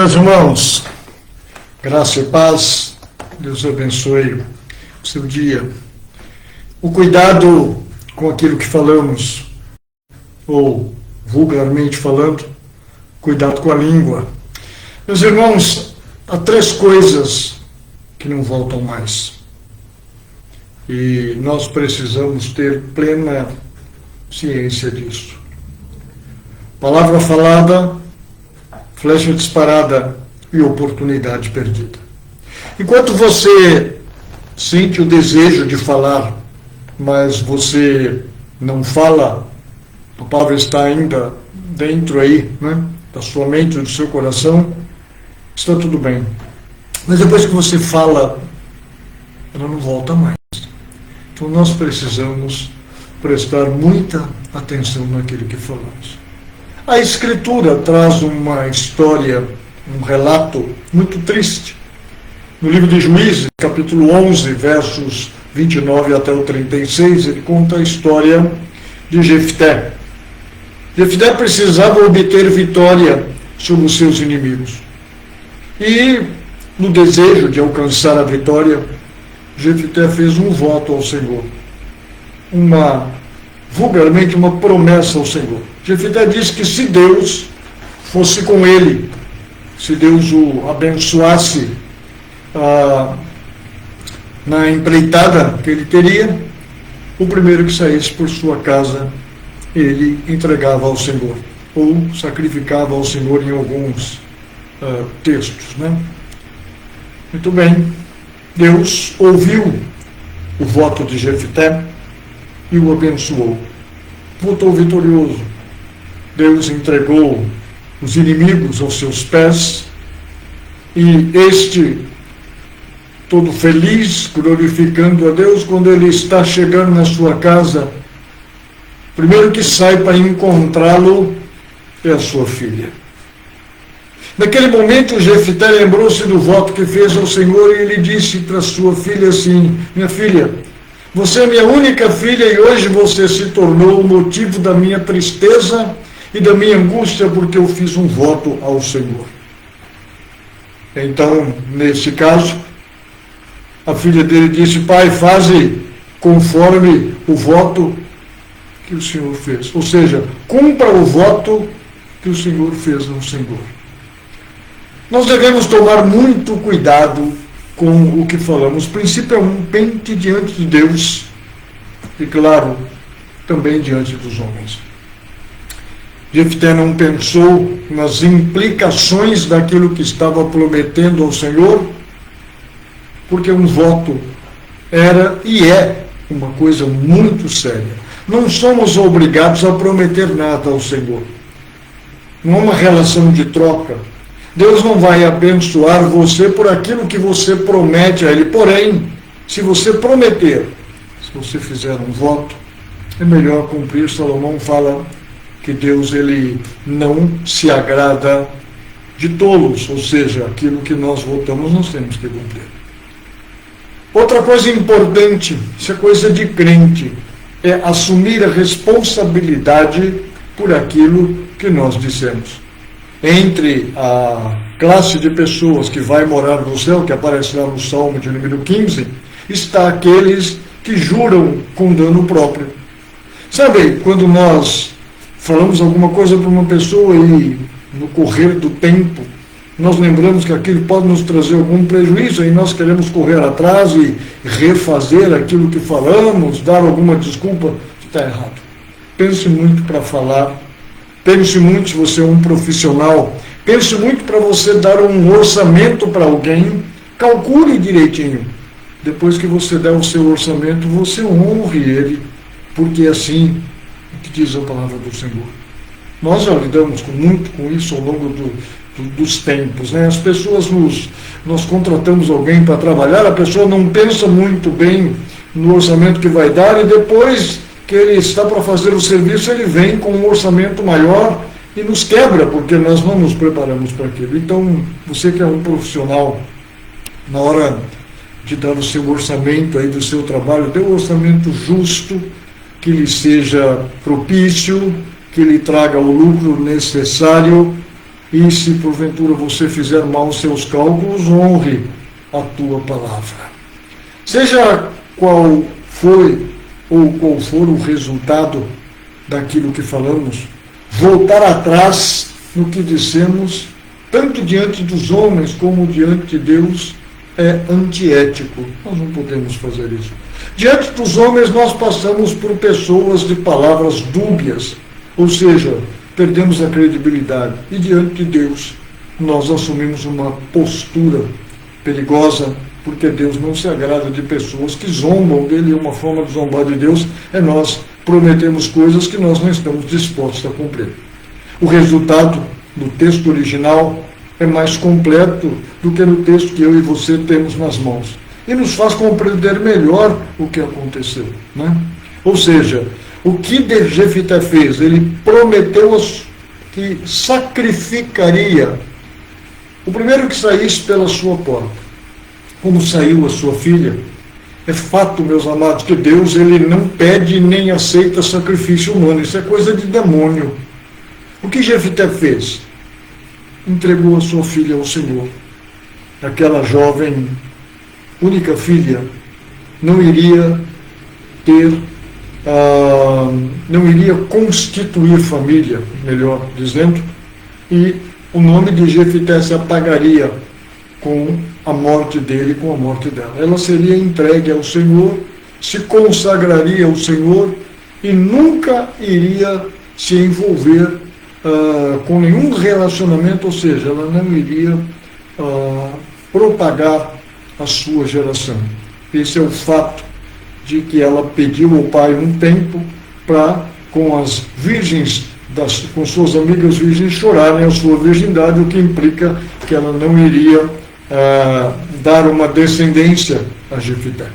Meus irmãos, graça e paz, Deus abençoe o seu dia. O cuidado com aquilo que falamos, ou vulgarmente falando, cuidado com a língua. Meus irmãos, há 3 coisas que não voltam mais. E nós precisamos ter plena ciência disso. Palavra falada, flecha disparada e oportunidade perdida. Enquanto você sente o desejo de falar, mas você não fala, a palavra está ainda dentro aí, né, da sua mente, do seu coração, está tudo bem. Mas depois que você fala, ela não volta mais. Então nós precisamos prestar muita atenção naquilo que falamos. A Escritura traz uma história, um relato muito triste. No livro de Juízes, capítulo 11, versos 29 até o 36, ele conta a história de Jefté. Jefté precisava obter vitória sobre os seus inimigos. E, no desejo de alcançar a vitória, Jefté fez um voto ao Senhor. Vulgarmente, uma promessa ao Senhor. Jefté disse que se Deus fosse com ele, se Deus o abençoasse na empreitada que ele teria, o primeiro que saísse por sua casa, ele entregava ao Senhor, ou sacrificava ao Senhor em alguns textos, né? Muito bem, Deus ouviu o voto de Jefté e o abençoou. Voltou vitorioso. Deus entregou os inimigos aos seus pés, e este, todo feliz, glorificando a Deus, quando ele está chegando na sua casa, primeiro que sai para encontrá-lo é a sua filha. Naquele momento, Jefté lembrou-se do voto que fez ao Senhor, e ele disse para sua filha assim: minha filha, você é minha única filha, e hoje você se tornou o motivo da minha tristeza e da minha angústia, porque eu fiz um voto ao Senhor. Então, nesse caso, a filha dele disse: pai, faze conforme o voto que o Senhor fez. Ou seja, cumpra o voto que o Senhor fez ao Senhor. Nós devemos tomar muito cuidado com o que falamos, principalmente diante de Deus e, claro, também diante dos homens. Jefté não pensou nas implicações daquilo que estava prometendo ao Senhor, porque um voto era e é uma coisa muito séria. Não somos obrigados a prometer nada ao Senhor. Não é uma relação de troca. Deus não vai abençoar você por aquilo que você promete a Ele. Porém, se você prometer, se você fizer um voto, é melhor cumprir. Salomão fala que Deus, ele não se agrada de tolos, ou seja, aquilo que nós votamos nós temos que cumprir. Outra coisa importante, isso é coisa de crente, é assumir a responsabilidade por aquilo que nós dissemos. Entre a classe de pessoas que vai morar no céu, que aparece lá no Salmo de número 15, está aqueles que juram com dano próprio. Sabe, quando nós falamos alguma coisa para uma pessoa e no correr do tempo nós lembramos que aquilo pode nos trazer algum prejuízo, e nós queremos correr atrás e refazer aquilo que falamos, dar alguma desculpa, está errado. Pense muito para falar. Pense muito se você é um profissional. Pense muito para você dar um orçamento para alguém. Calcule direitinho. Depois que você der o seu orçamento, você honre ele, porque é assim que diz a palavra do Senhor. Nós já lidamos muito com isso ao longo dos tempos, né? As pessoas nós contratamos alguém para trabalhar, a pessoa não pensa muito bem no orçamento que vai dar, e depois que ele está para fazer o serviço, ele vem com um orçamento maior e nos quebra, porque nós não nos preparamos para aquilo. Então, você que é um profissional, na hora de dar o seu orçamento aí do seu trabalho, dê um orçamento justo, que lhe seja propício, que lhe traga o lucro necessário, e se porventura você fizer mal os seus cálculos, honre a tua palavra. Seja qual foi ou qual for o resultado daquilo que falamos, voltar atrás no que dissemos, tanto diante dos homens como diante de Deus, é antiético. Nós não podemos fazer isso. Diante dos homens, nós passamos por pessoas de palavras dúbias, ou seja, perdemos a credibilidade. E diante de Deus, nós assumimos uma postura perigosa, porque Deus não se agrada de pessoas que zombam dele. Uma forma de zombar de Deus é nós prometemos coisas que nós não estamos dispostos a cumprir. O resultado do texto original é mais completo do que no texto que eu e você temos nas mãos. E nos faz compreender melhor o que aconteceu, né? Ou seja, o que Jefité fez? Ele prometeu que sacrificaria o primeiro que saísse pela sua porta. Como saiu a sua filha, é fato, meus amados, que Deus ele não pede nem aceita sacrifício humano. Isso é coisa de demônio. O que Jefité fez? Entregou a sua filha ao Senhor. Aquela jovem, única filha, não iria ter, não iria constituir família, melhor dizendo, e o nome de Jefité se apagaria com a morte dele, com a morte dela. Ela seria entregue ao Senhor, se consagraria ao Senhor e nunca iria se envolver com nenhum relacionamento, ou seja, ela não iria propagar a sua geração. Esse é o fato de que ela pediu ao pai um tempo para, com as virgens, com suas amigas virgens, chorarem a sua virgindade, o que implica que ela não iria dar uma descendência a Jefité.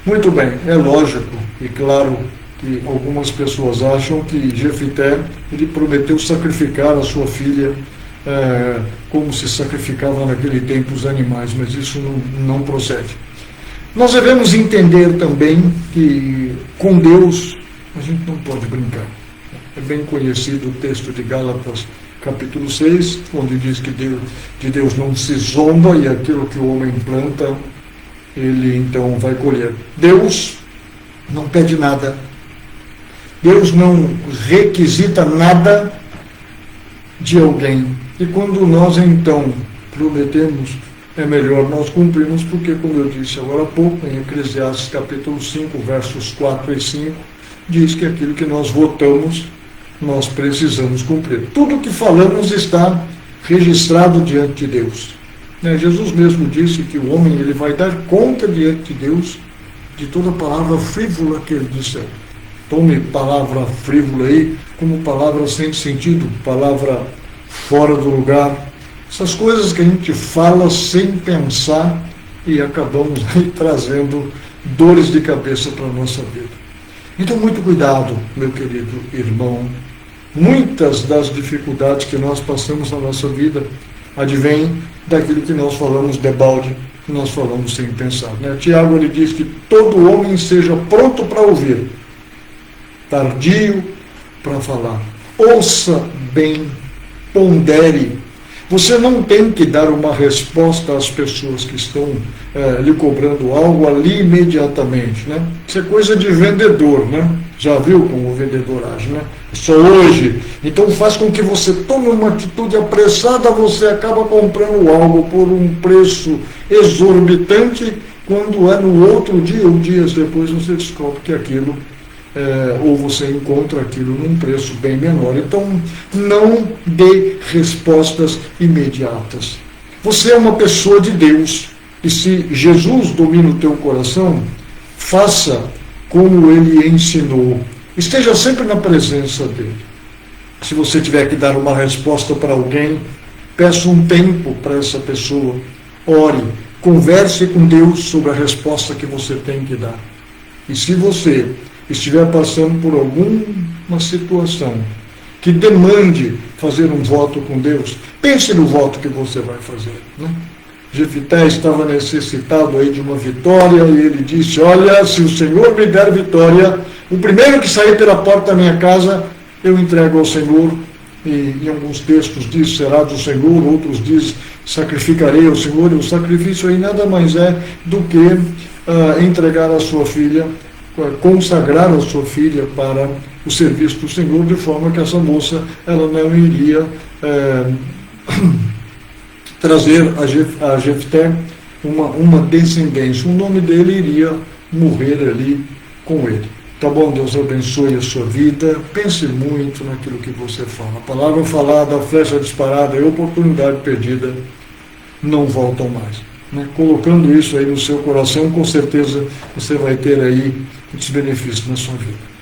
Muito bem, é lógico e claro que algumas pessoas acham que Jefité ele prometeu sacrificar a sua filha como se sacrificava naquele tempo os animais, mas isso não procede. Nós devemos entender também que com Deus a gente não pode brincar. É bem conhecido o texto de Gálatas capítulo 6, onde diz que de Deus não se zomba e aquilo que o homem planta, ele então vai colher. Deus não pede nada. Deus não requisita nada de alguém. E quando nós então prometemos, é melhor nós cumprirmos, porque, como eu disse agora há pouco, em Eclesiastes capítulo 5, versos 4 e 5, diz que aquilo que nós votamos, nós precisamos cumprir. Tudo o que falamos está registrado diante de Deus. Jesus mesmo disse que o homem ele vai dar conta diante de Deus de toda palavra frívola que ele disser. Tome palavra frívola aí como palavra sem sentido, palavra fora do lugar. Essas coisas que a gente fala sem pensar e acabamos aí trazendo dores de cabeça para a nossa vida. Então, muito cuidado, meu querido irmão. Muitas das dificuldades que nós passamos na nossa vida advêm daquilo que nós falamos debalde, que nós falamos sem pensar. Tiago ele diz que todo homem seja pronto para ouvir, tardio para falar. Ouça bem, pondere. Você não tem que dar uma resposta às pessoas que estão lhe cobrando algo ali imediatamente, né? Isso é coisa de vendedor, né? Já viu como o vendedor age, né? Só hoje. Então faz com que você tome uma atitude apressada, você acaba comprando algo por um preço exorbitante, quando é no outro dia ou dias depois você descobre que aquilo ou você encontra aquilo num preço bem menor. Então, não dê respostas imediatas. Você é uma pessoa de Deus, e se Jesus domina o teu coração, faça como ele ensinou. Esteja sempre na presença dele. Se você tiver que dar uma resposta para alguém, peça um tempo para essa pessoa. Ore, converse com Deus sobre a resposta que você tem que dar. E se você estiver passando por alguma situação que demande fazer um voto com Deus, pense no voto que você vai fazer, né? Jefité estava necessitado aí de uma vitória e ele disse: olha, se o Senhor me der vitória, o primeiro que sair pela porta da minha casa, eu entrego ao Senhor e em alguns textos diz, será do Senhor, outros diz, sacrificarei ao Senhor, e o sacrifício aí nada mais é do que entregar a sua filha, consagrar a sua filha para o serviço do Senhor, de forma que essa moça, ela não iria trazer a Jefté uma descendência, o nome dele iria morrer ali com ele. Tá bom? Deus abençoe a sua vida. Pense muito naquilo que você fala. A palavra falada, a flecha disparada e a oportunidade perdida não voltam mais. Né? Colocando isso aí no seu coração, com certeza você vai ter aí muitos benefícios na sua vida.